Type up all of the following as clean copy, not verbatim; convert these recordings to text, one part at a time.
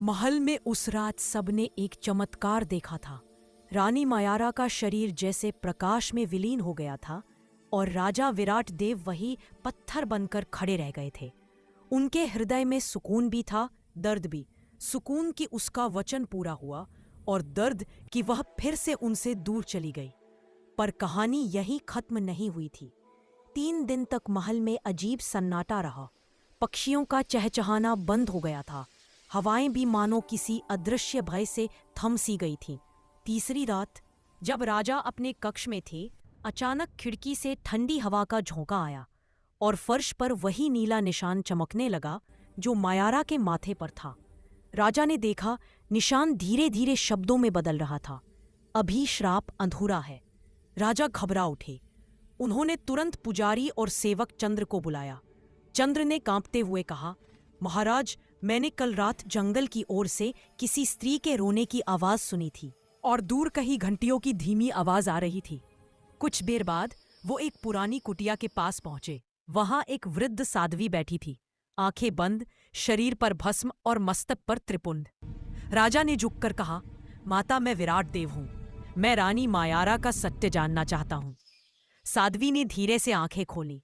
महल में उस रात सबने एक चमत्कार देखा था। रानी मायारा का शरीर जैसे प्रकाश में विलीन हो गया था और राजा विराट देव वही पत्थर बनकर खड़े रह गए थे। उनके हृदय में सुकून भी था, दर्द भी। सुकून कि उसका वचन पूरा हुआ और दर्द कि वह फिर से उनसे दूर चली गई। पर कहानी यहीं खत्म नहीं हुई थी। 3 दिन तक महल में अजीब सन्नाटा रहा। पक्षियों का चहचहाना बंद हो गया था। हवाएं भी मानो किसी अदृश्य भय से थम सी गई थीं। तीसरी रात जब राजा अपने कक्ष में थे, अचानक खिड़की से ठंडी हवा का झोंका आया और फर्श पर वही नीला निशान चमकने लगा जो मायारा के माथे पर था। राजा ने देखा, निशान धीरे धीरे शब्दों में बदल रहा था, अभी श्राप अधूरा है। राजा घबरा उठे। उन्होंने तुरंत पुजारी और सेवक चंद्र को बुलाया। चंद्र ने कांपते हुए कहा, महाराज, मैंने कल रात जंगल की ओर से किसी स्त्री के रोने की आवाज सुनी थी और दूर कहीं घंटियों की धीमी आवाज आ रही थी। कुछ देर बाद वो एक पुरानी कुटिया के पास पहुंचे। वहां एक वृद्ध साध्वी बैठी थी, आंखें बंद, शरीर पर भस्म और मस्तक पर त्रिपुंड। राजा ने झुककर कहा, माता, मैं विराट देव हूं। मैं रानी मायारा का सत्य जानना चाहता हूं। साध्वी ने धीरे से आंखें खोली।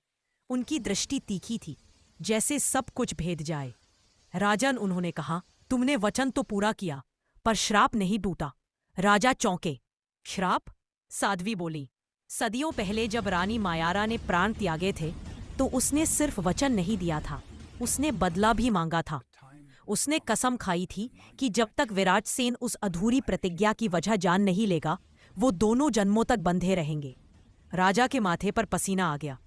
उनकी दृष्टि तीखी थी, जैसे सब कुछ भेद जाए। राजन, उन्होंने कहा, तुमने वचन तो पूरा किया, पर श्राप नहीं टूटा। राजा चौंके। श्राप? साध्वी बोली, सदियों पहले जब रानी मायारा ने प्राण त्यागे थे तो उसने सिर्फ वचन नहीं दिया था, उसने बदला भी मांगा था। उसने कसम खाई थी कि जब तक विराट सेन उस अधूरी प्रतिज्ञा की वजह जान नहीं लेगा, वो दोनों जन्मों तक बंधे रहेंगे। राजा के माथे पर पसीना आ गया।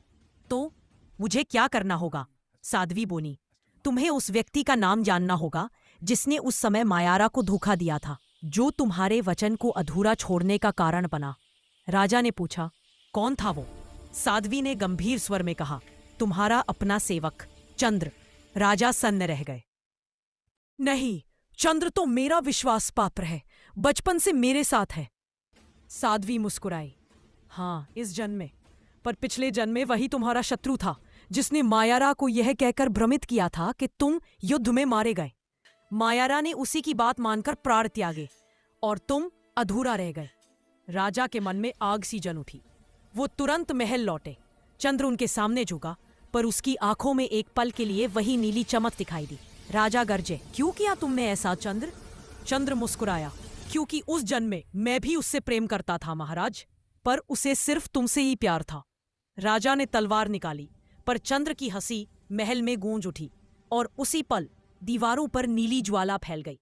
तो मुझे क्या करना होगा? साध्वी बोली, तुम्हें उस व्यक्ति का नाम जानना होगा जिसने उस समय मायारा को धोखा दिया था, जो तुम्हारे वचन को अधूरा छोड़ने का कारण बना। राजा ने पूछा, कौन था वो? साध्वी ने गंभीर स्वर में कहा, तुम्हारा अपना सेवक चंद्र। राजा सन्न रह गए। नहीं, चंद्र तो मेरा विश्वास पात्र है, बचपन से मेरे साथ है। साध्वी मुस्कुराई, हाँ, इस जन्म में, पर पिछले जन्म में वही तुम्हारा शत्रु था जिसने मायारा को यह कहकर भ्रमित किया था कि तुम युद्ध में मारे गए। मायारा ने उसी की बात मानकर प्राण त्यागे और तुम अधूरा रह गए। राजा के मन में आग सी जल उठी। वो तुरंत महल लौटे। चंद्र उनके सामने झुका, पर उसकी आंखों में एक पल के लिए वही नीली चमक दिखाई दी। राजा गरजे, क्यों किया तुमने ऐसा चंद्र? चंद्र मुस्कुराया, क्योंकि उस जन्म में मैं भी उससे प्रेम करता था महाराज, पर उसे सिर्फ तुमसे ही प्यार था। राजा ने तलवार निकाली, पर चंद्र की हंसी महल में गूंज उठी और उसी पल दीवारों पर नीली ज्वाला फैल गई।